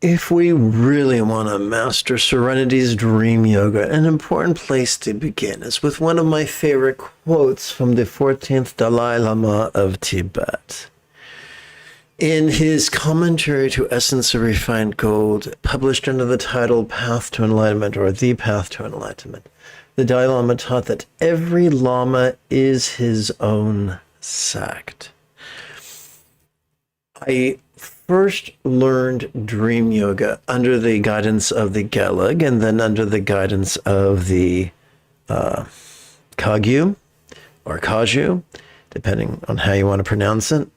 If we really want to master Serenity's dream yoga, an important place to begin is with one of my favorite quotes from the 14th Dalai Lama of Tibet. In his commentary to Essence of Refined Gold, published under the title Path to Enlightenment, or The Path to Enlightenment, the Dalai Lama taught that every Lama is his own sect. I first learned dream yoga under the guidance of the Gelag, and then under the guidance of the Kagyu, or Kaju, depending on how you want to pronounce it.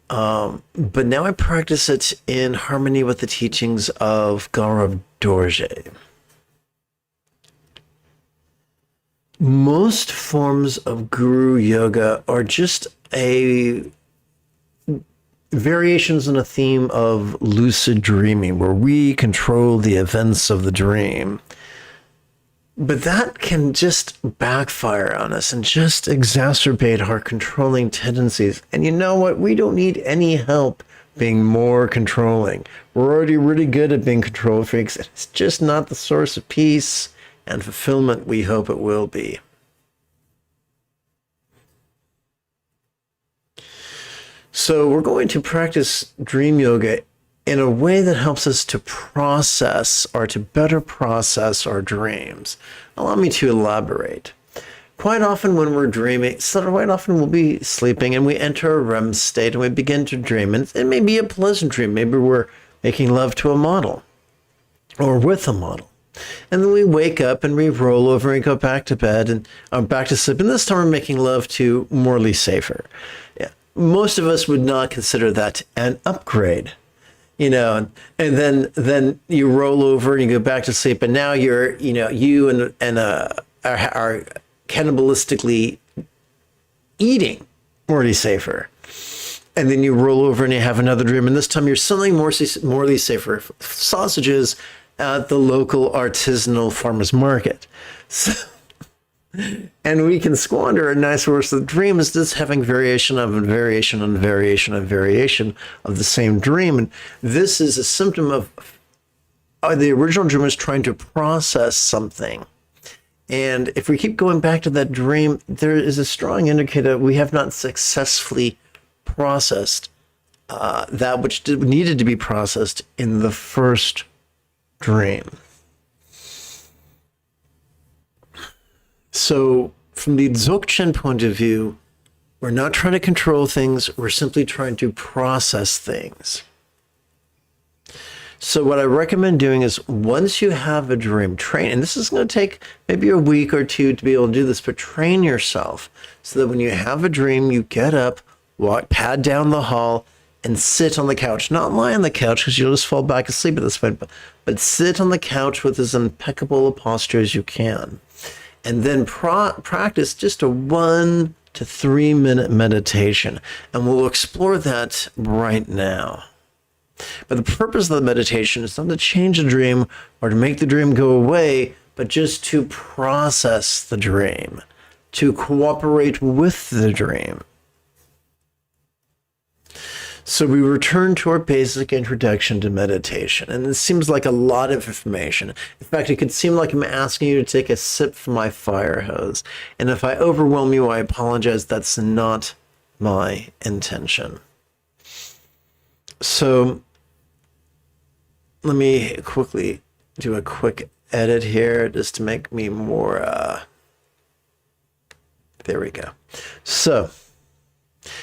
But now I practice it in harmony with the teachings of Gaurav Dorje. Most forms of guru yoga are just variations on a theme of lucid dreaming, where we control the events of the dream. But that can just backfire on us and just exacerbate our controlling tendencies. And you know what? We don't need any help being more controlling. We're already really good at being control freaks. It's just not the source of peace and fulfillment we hope it will be. So we're going to practice dream yoga in a way that helps us to process, or to better process, our dreams. Allow me to elaborate. Quite often when we're dreaming, quite often we'll be sleeping and we enter a REM state and we begin to dream. And it may be a pleasant dream. Maybe we're making love to a model or with a model. And then we wake up and we roll over and go back to bed and back to sleep. And this time we're making love to Morley Safer. Yeah. Most of us would not consider that an upgrade. And then you roll over and you go back to sleep, and now you are cannibalistically eating Morley Safer. And then you roll over and you have another dream, and this time you're selling Morley Safer sausages at the local artisanal farmer's market. So, and we can squander a nice source of dreams just having variation of and variation and variation and variation of the same dream. And this is a symptom of the original dream is trying to process something. And if we keep going back to that dream, there is a strong indicator we have not successfully processed that which needed to be processed in the first dream. So from the Dzogchen point of view, we're not trying to control things, we're simply trying to process things. So what I recommend doing is, once you have a dream, train, and this is going to take maybe a week or two to be able to do this, but train yourself so that when you have a dream, you get up, pad down the hall, and sit on the couch. Not lie on the couch, because you'll just fall back asleep at this point, but sit on the couch with as impeccable a posture as you can. And then practice just a 1 to 3 minute meditation. And we'll explore that right now. But the purpose of the meditation is not to change the dream or to make the dream go away, but just to process the dream, to cooperate with the dream. So we return to our basic introduction to meditation, and it seems like a lot of information. In fact, it could seem like I'm asking you to take a sip from my fire hose. And if I overwhelm you, I apologize. That's not my intention. So let me quickly do a quick edit here just to make me more, there we go. So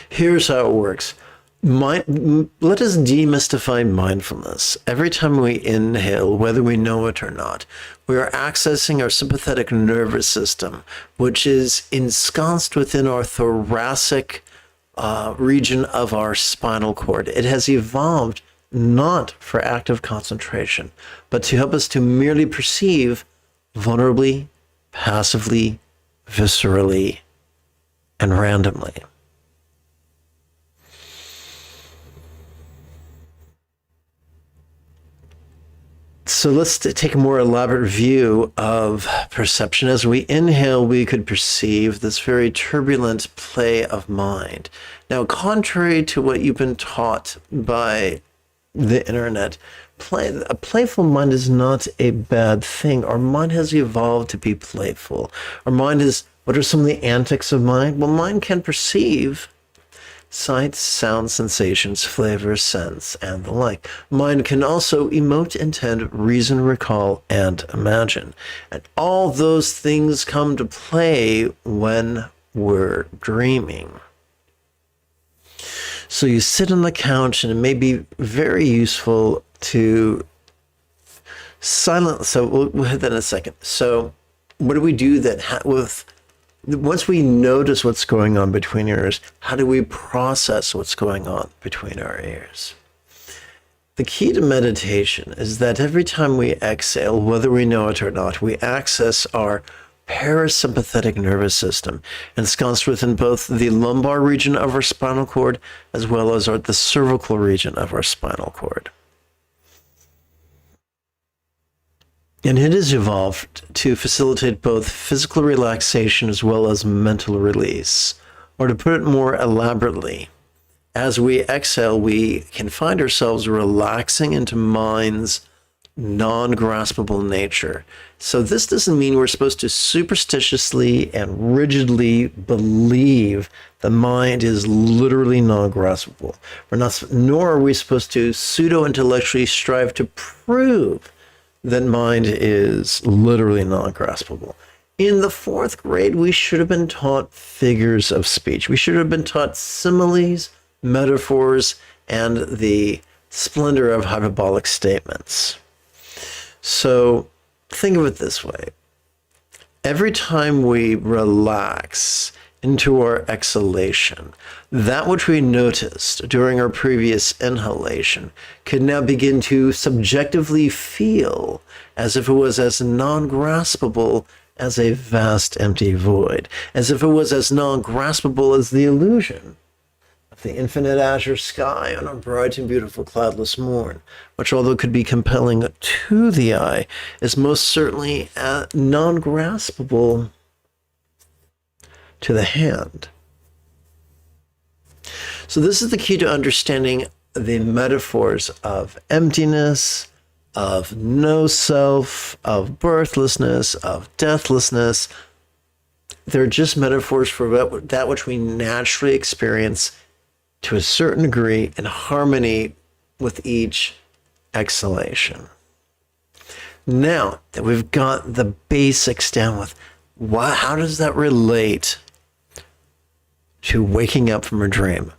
here's how it works. Let us demystify mindfulness. Every time we inhale, whether we know it or not, we are accessing our sympathetic nervous system, which is ensconced within our thoracic region of our spinal cord. It has evolved not for active concentration, but to help us to merely perceive vulnerably, passively, viscerally, and randomly. So let's take a more elaborate view of perception. As we inhale, we could perceive this very turbulent play of mind. Now, contrary to what you've been taught by the internet. A playful mind is not a bad thing. Our mind has evolved to be playful. Our mind is, what are some of the antics of mind? Well, mind can perceive sights, sounds, sensations, flavors, scents, and the like. Mind can also emote, intend, reason, recall, and imagine. And all those things come to play when we're dreaming. So you sit on the couch, and it may be very useful to silence. So we'll hit that in a second. So what do we do that once we notice what's going on between our ears, how do we process what's going on between our ears? The key to meditation is that every time we exhale, whether we know it or not, we access our parasympathetic nervous system. And it's concentrated within both the lumbar region of our spinal cord as well as the cervical region of our spinal cord. And it has evolved to facilitate both physical relaxation as well as mental release. Or to put it more elaborately, as we exhale, we can find ourselves relaxing into mind's non-graspable nature. So this doesn't mean we're supposed to superstitiously and rigidly believe the mind is literally non-graspable. Nor are we supposed to pseudo-intellectually strive to prove that mind is literally non-graspable. In the 4th grade, we should have been taught figures of speech. We should have been taught similes, metaphors, and the splendor of hyperbolic statements. So think of it this way. Every time we relax into our exhalation, that which we noticed during our previous inhalation can now begin to subjectively feel as if it was as non-graspable as a vast empty void, as if it was as non-graspable as the illusion of the infinite azure sky on a bright and beautiful cloudless morn, which, although could be compelling to the eye, is most certainly non-graspable to the hand. So this is the key to understanding the metaphors of emptiness, of no self, of birthlessness, of deathlessness. They're just metaphors for that which we naturally experience to a certain degree in harmony with each exhalation. Now that we've got the basics down with how does that relate to waking up from a dream,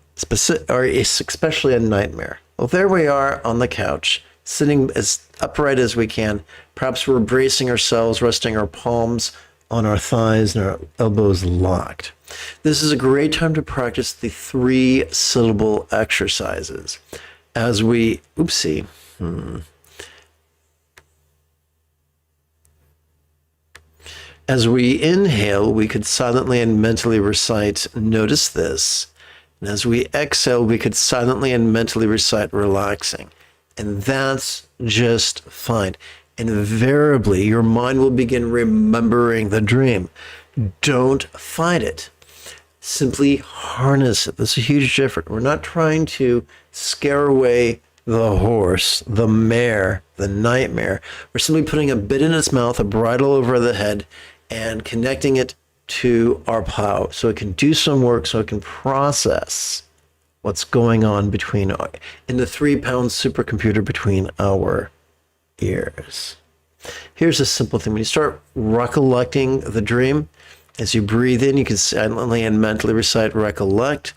or especially a nightmare? Well, there we are on the couch, sitting as upright as we can. Perhaps we're bracing ourselves, resting our palms on our thighs and our elbows locked. This is a great time to practice the 3-syllable exercises. As we, As we inhale, we could silently and mentally recite, "Notice this." And as we exhale, we could silently and mentally recite, "Relaxing." And that's just fine. Invariably, your mind will begin remembering the dream. Don't fight it. Simply harness it. That's a huge difference. We're not trying to scare away the horse, the mare, the nightmare. We're simply putting a bit in its mouth, a bridle over the head, and connecting it to our plow so it can do some work, so it can process what's going on in the 3-pound supercomputer between our ears. Here's a simple thing. When you start recollecting the dream, as you breathe in, you can silently and mentally recite "recollect."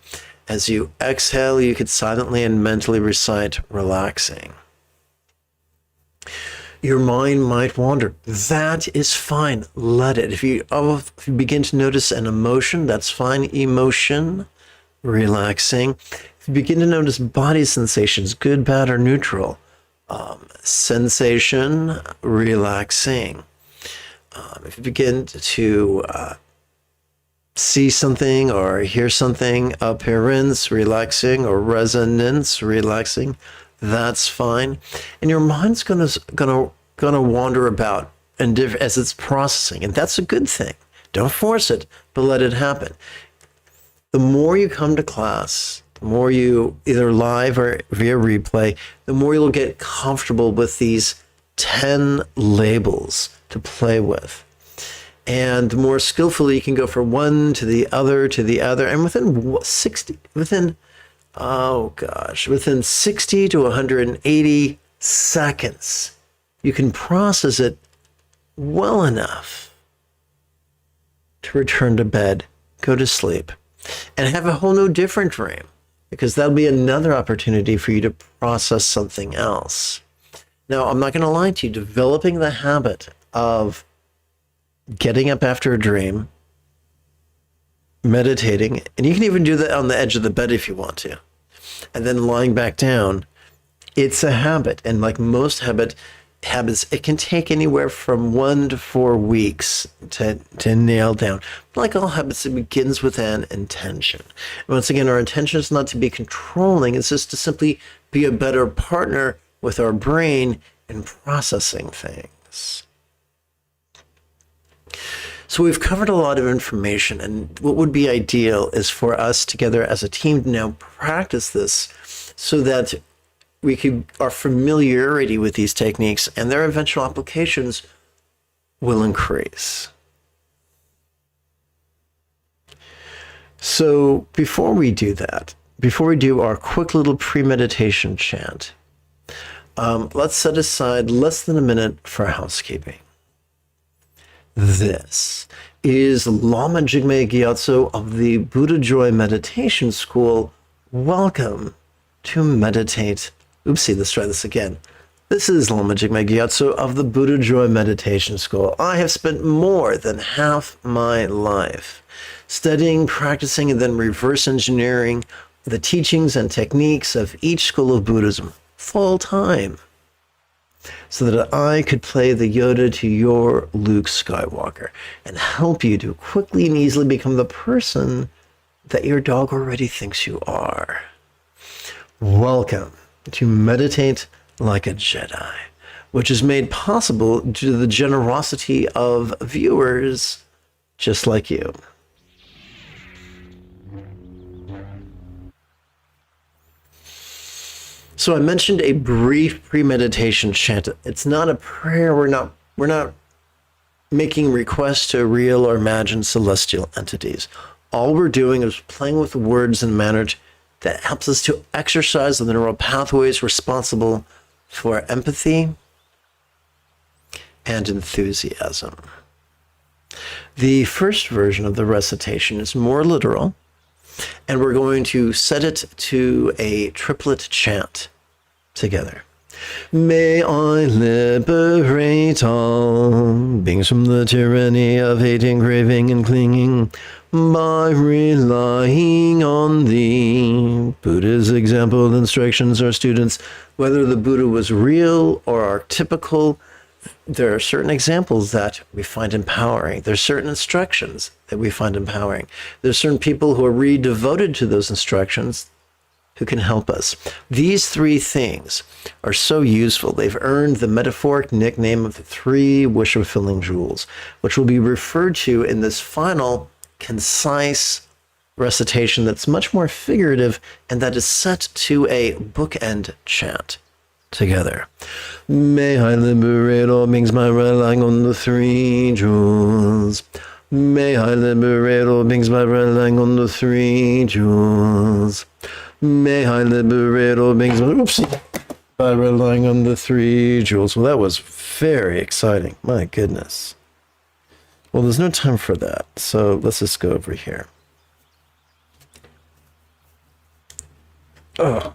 As you exhale, you could silently and mentally recite "relaxing." Your mind might wander. That is fine. Let it. If you begin to notice an emotion, that's fine. Emotion, relaxing. If you begin to notice body sensations, good, bad, or neutral, sensation, relaxing. If you begin to see something or hear something, appearance, relaxing, or resonance, relaxing, that's fine. And your mind's gonna wander about as it's processing, and that's a good thing. Don't force it, but let it happen. The more you come to class, the more you, either live or via replay, the more you'll get comfortable with these 10 labels to play with. And the more skillfully you can go from one to the other to the other. And within 60 to 180 seconds, you can process it well enough to return to bed, go to sleep, and have a whole new different dream, because that'll be another opportunity for you to process something else. Now, I'm not going to lie to you, developing the habit of getting up after a dream, meditating, and you can even do that on the edge of the bed if you want to, and then lying back down, it's a habit. And like most habits, it can take anywhere from 1 to 4 weeks to nail down. But like all habits, it begins with an intention. And once again, our intention is not to be controlling, it's just to simply be a better partner with our brain in processing things. So we've covered a lot of information, and what would be ideal is for us together as a team to now practice this so that our familiarity with these techniques and their eventual applications will increase. So before we do that, before we do our quick little pre-meditation chant, let's set aside less than a minute for housekeeping. This is Lama Jigme Gyatso of the Buddha Joy Meditation School. Welcome to Meditate. Oopsie, let's try this again. This is Lama Jigme Gyatso of the Buddha Joy Meditation School. I have spent more than half my life studying, practicing, and then reverse engineering the teachings and techniques of each school of Buddhism full time, so that I could play the Yoda to your Luke Skywalker and help you to quickly and easily become the person that your dog already thinks you are. Welcome to Meditate Like a Jedi, which is made possible due to the generosity of viewers just like you. So I mentioned a brief pre-meditation chant. It's not a prayer. We're not making requests to real or imagined celestial entities. All we're doing is playing with the words in a manner that helps us to exercise the neural pathways responsible for empathy and enthusiasm. The first version of the recitation is more literal, and we're going to set it to a triplet chant together. May I liberate all beings from the tyranny of hating, craving, and clinging by relying on thee. Buddha's example, instructions, our students, whether the Buddha was real or archetypical, there are certain examples that we find empowering. There's certain instructions that we find empowering. There's certain people who are really devoted to those instructions who can help us. These three things are so useful. They've earned the metaphoric nickname of the 3 wish-fulfilling jewels, which will be referred to in this final concise recitation that's much more figurative and that is set to a bookend chant together. May I liberate all beings by relying on the 3 jewels. May I liberate all beings by relying on the 3 jewels. May I liberate all beings by relying on the 3 jewels. Well, that was very exciting. My goodness. Well, there's no time for that, so let's just go over here. Oh.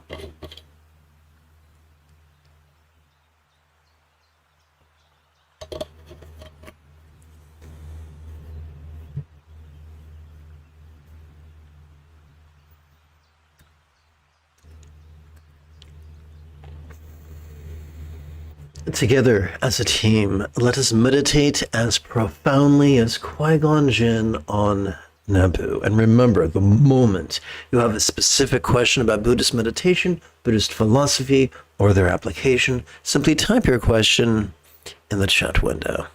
Together as a team, let us meditate as profoundly as Qui-Gon Jinn on Naboo. And remember, the moment you have a specific question about Buddhist meditation, Buddhist philosophy, or their application, simply type your question in the chat window.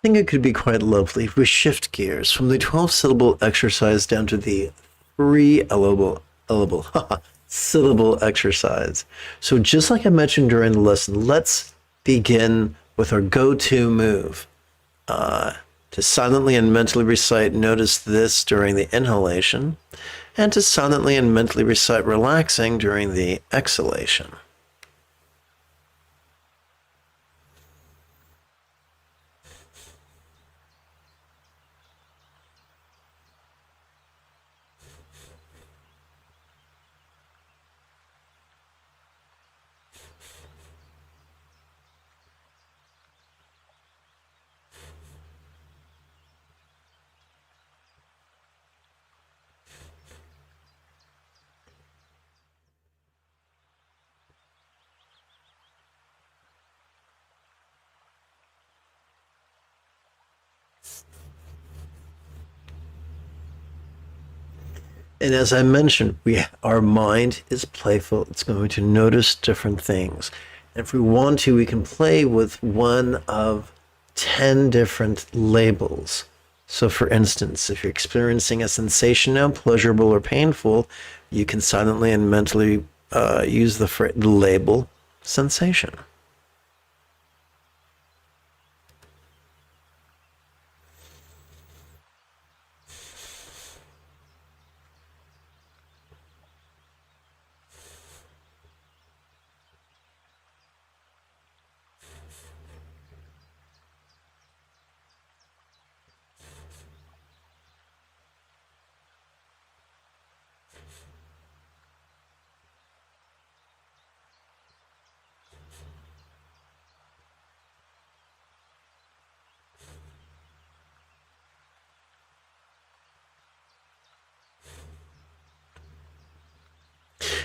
think it could be quite lovely if we shift gears from the 12-syllable exercise down to the syllable exercise. So just like I mentioned during the lesson, let's begin with our go-to move. To silently and mentally recite "Notice this" during the inhalation, and to silently and mentally recite "Relaxing" during the exhalation. And as I mentioned, our mind is playful. It's going to notice different things. And if we want to, we can play with one of 10 different labels. So for instance, if you're experiencing a sensation now, pleasurable or painful, you can silently and mentally use the label sensation.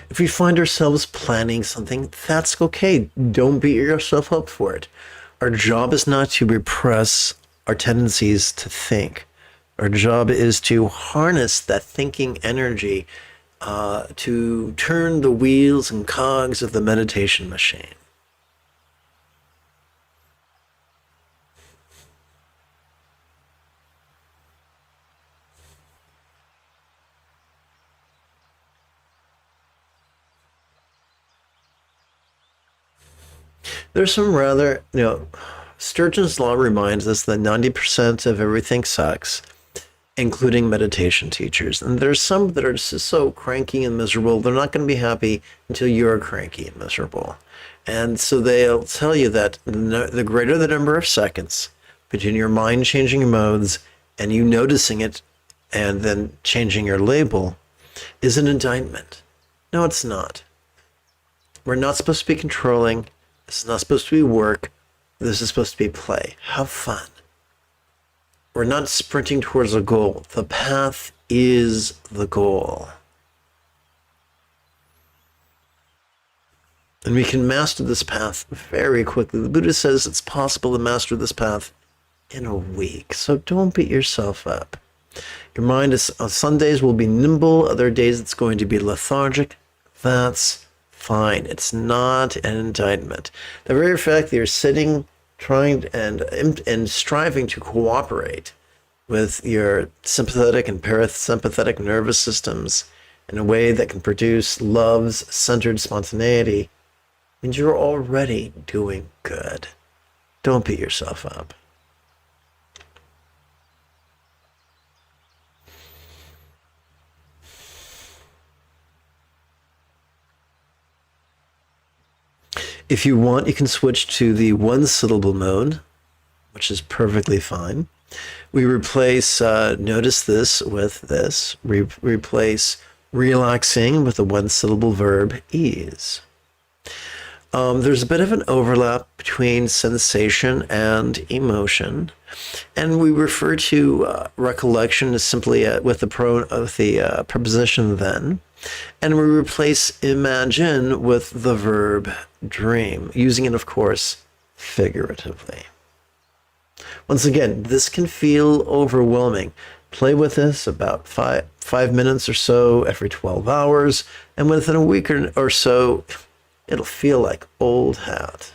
If we find ourselves planning something, that's okay. Don't beat yourself up for it. Our job is not to repress our tendencies to think. Our job is to harness that thinking energy to turn the wheels and cogs of the meditation machine. There's some rather, Sturgeon's Law reminds us that 90% of everything sucks, including meditation teachers. And there's some that are just so cranky and miserable, they're not going to be happy until you're cranky and miserable. And so they'll tell you that the greater the number of seconds between your mind changing modes and you noticing it and then changing your label is an indictment. No, it's not. We're not supposed to be controlling. This is not supposed to be work. This is supposed to be play. Have fun. We're not sprinting towards a goal. The path is the goal. And we can master this path very quickly. The Buddha says it's possible to master this path in a week. So don't beat yourself up. Your mind is, on some days will be nimble, other days it's going to be lethargic. That's fine. It's not an indictment. The very fact that you're sitting, trying and striving to cooperate with your sympathetic and parasympathetic nervous systems in a way that can produce love's centered spontaneity means you're already doing good. Don't beat yourself up. If you want, you can switch to the one-syllable mode, which is perfectly fine. We replace notice this with this. Replace relaxing with the one-syllable verb ease. There's a bit of an overlap between sensation and emotion, and we refer to recollection as simply with the preposition then, and we replace imagine with the verb dream, using it, of course, figuratively. Once again, this can feel overwhelming. Play with this about five minutes or so every 12 hours, and within a week or so, it'll feel like old hat.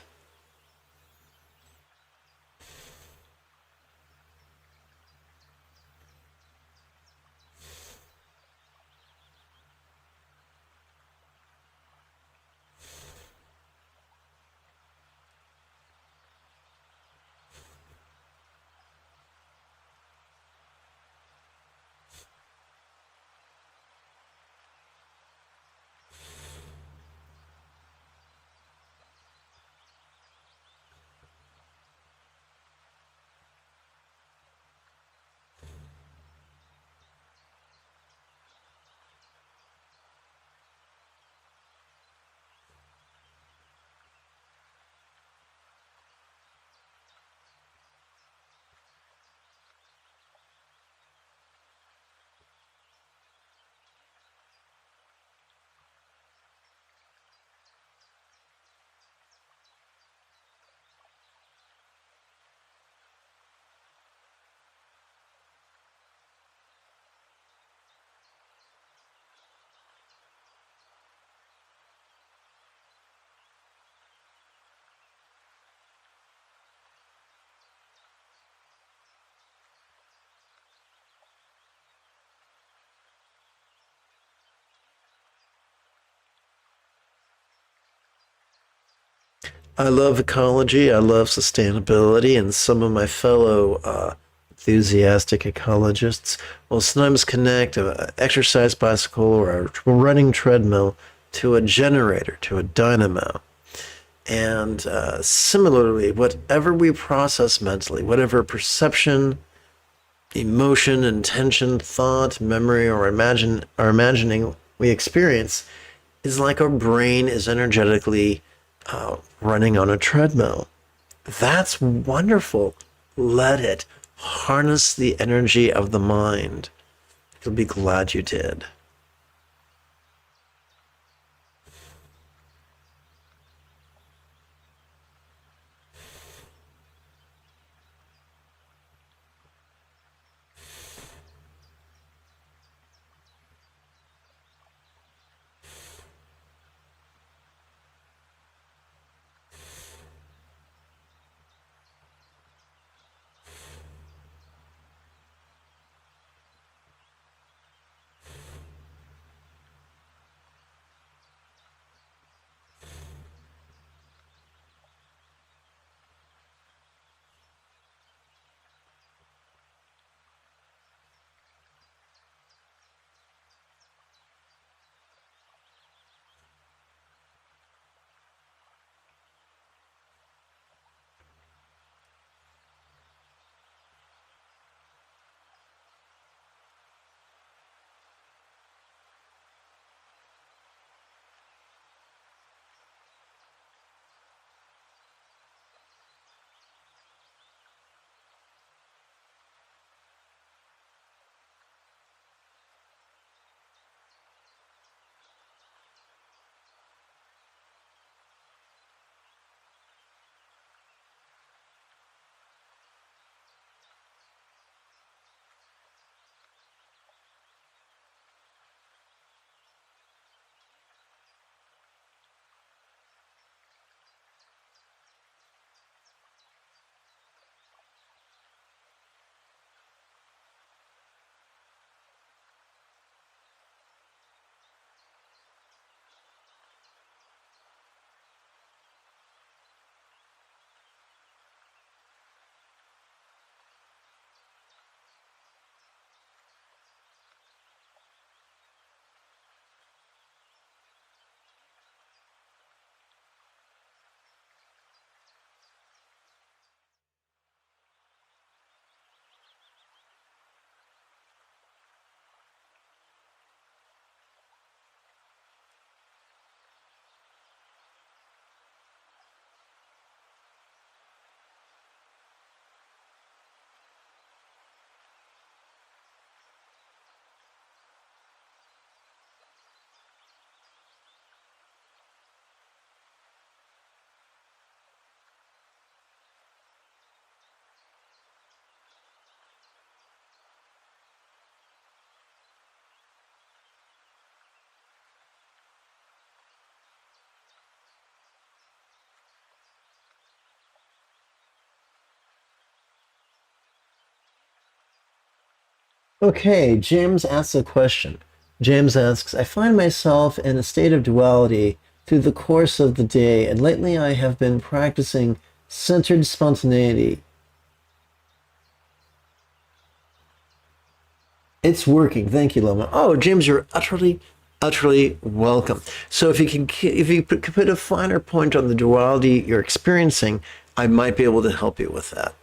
I love ecology. I love sustainability, and some of my fellow enthusiastic ecologists will sometimes connect an exercise bicycle or a running treadmill to a generator, to a dynamo. And similarly, whatever we process mentally, whatever perception, emotion, intention, thought, memory, or imagining we experience is like our brain is energetically running on a treadmill. That's wonderful. Let it harness the energy of the mind. You'll be glad you did. Okay, James asks a question. James asks, I find myself in a state of duality through the course of the day, and lately I have been practicing centered spontaneity. It's working. Thank you, Lama. Oh, James, you're utterly welcome. So if you could put a finer point on the duality you're experiencing, I might be able to help you with that.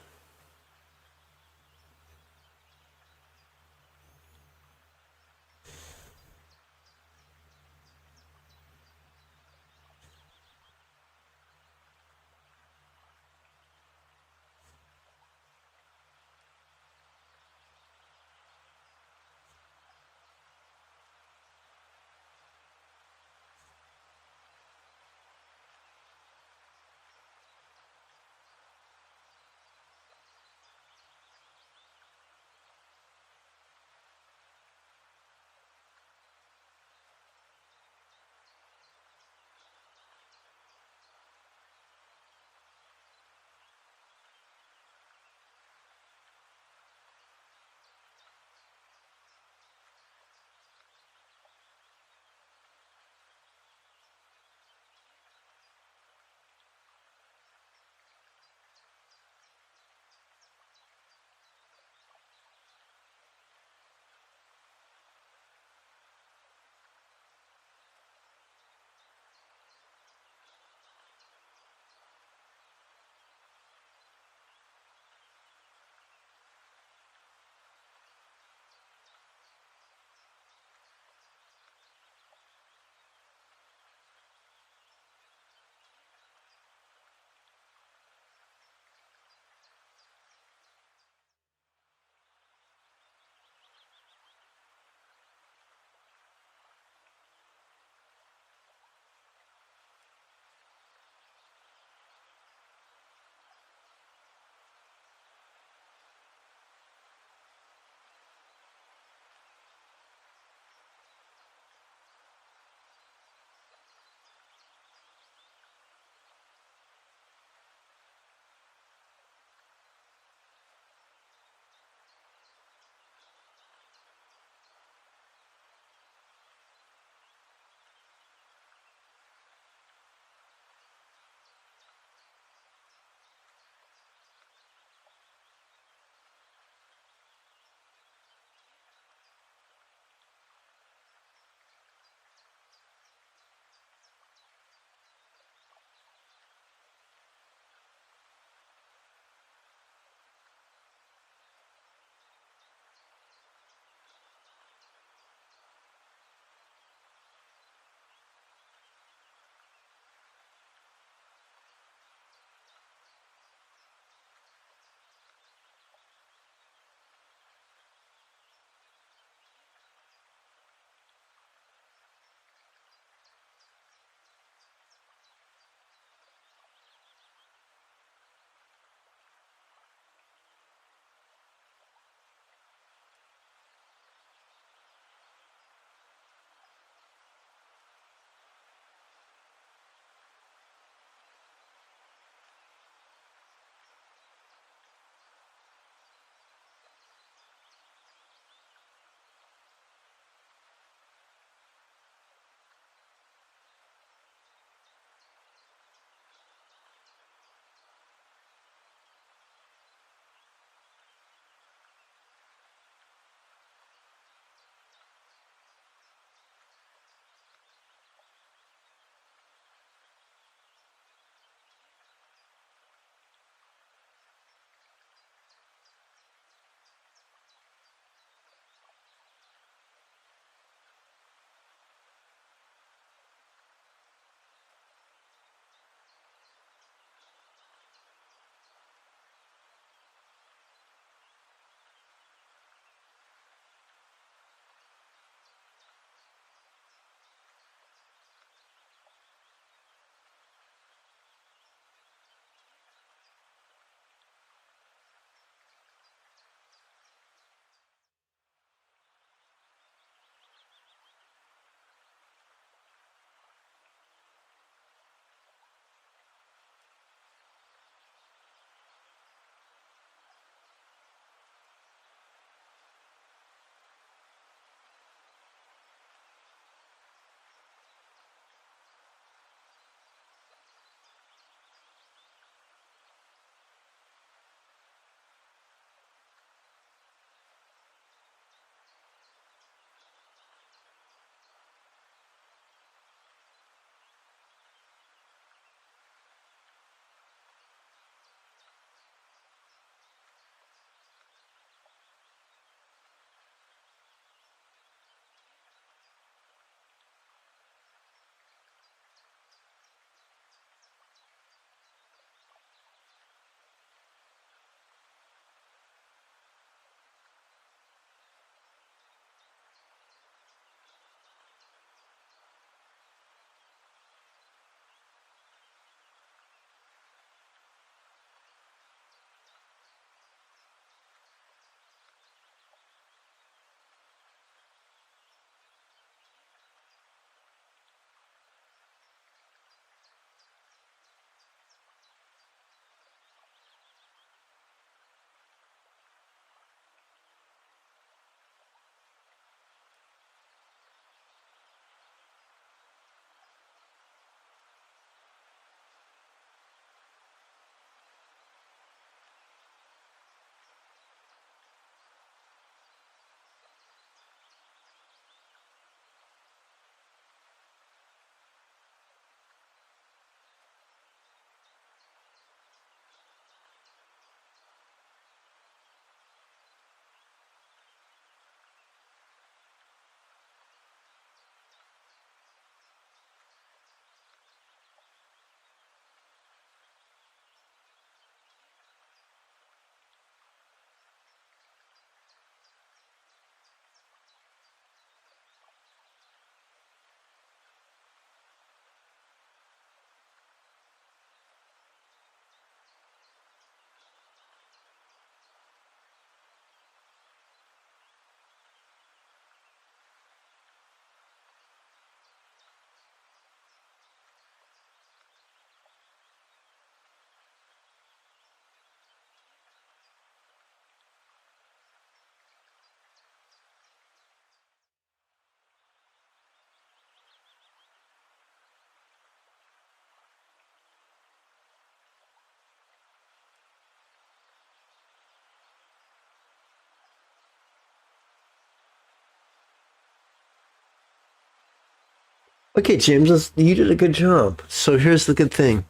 Okay, James, you did a good job. So here's the good thing.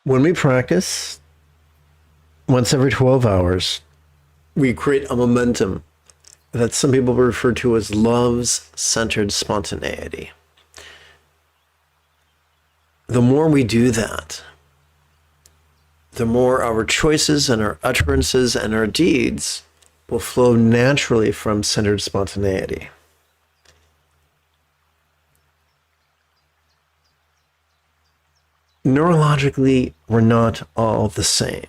When we practice once every 12 hours, we create a momentum that some people refer to as love's centered spontaneity. The more we do that, the more our choices and our utterances and our deeds will flow naturally from centered spontaneity. Neurologically, we're not all the same.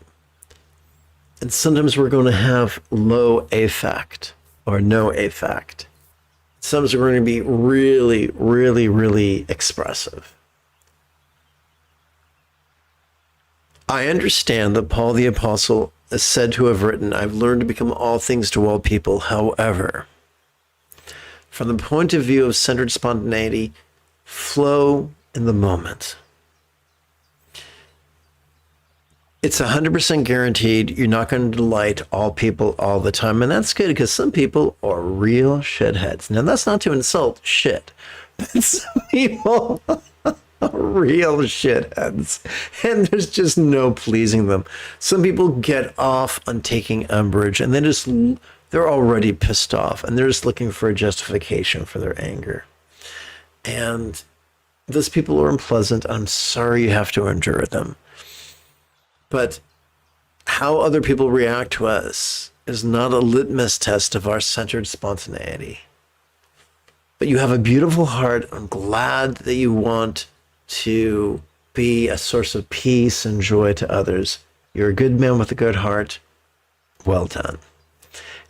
And sometimes we're going to have low affect or no affect. Sometimes we're going to be really, really, really expressive. I understand that Paul the Apostle is said to have written, I've learned to become all things to all people. However, from the point of view of centered spontaneity, flow in the moment. It's 100% guaranteed you're not going to delight all people all the time. And that's good because some people are real shitheads. Now, that's not to insult shit, but some people are real shitheads. And there's just no pleasing them. Some people get off on taking umbrage and they're already pissed off and they're just looking for a justification for their anger. And those people are unpleasant. I'm sorry you have to endure them. But how other people react to us is not a litmus test of our centered spontaneity. But you have a beautiful heart. I'm glad that you want to be a source of peace and joy to others. You're a good man with a good heart. Well done.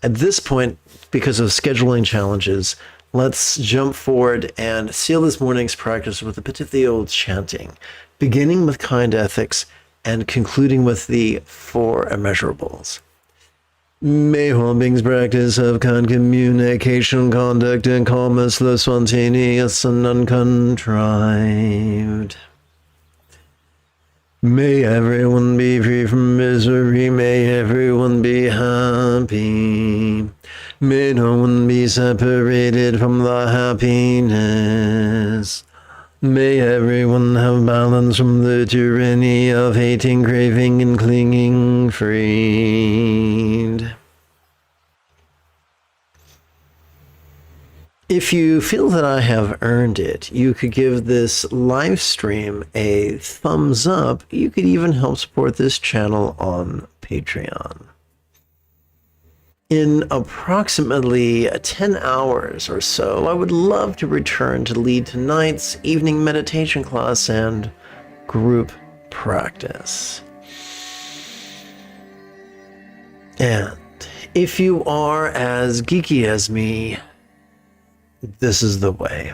At this point, because of scheduling challenges, let's jump forward and seal this morning's practice with a bit of the old chanting, beginning with kind ethics and concluding with the 4 immeasurables. May all beings practice of kind communication, conduct, and calmness, the spontaneous and uncontrived. May everyone be free from misery, may everyone be happy. May no one be separated from the happiness. May everyone have balance from the tyranny of hating, craving, and clinging freed. If you feel that I have earned it, you could give this live stream a thumbs up. You could even help support this channel on Patreon. In approximately 10 hours or so, I would love to return to lead tonight's evening meditation class and group practice. And if you are as geeky as me, this is the way.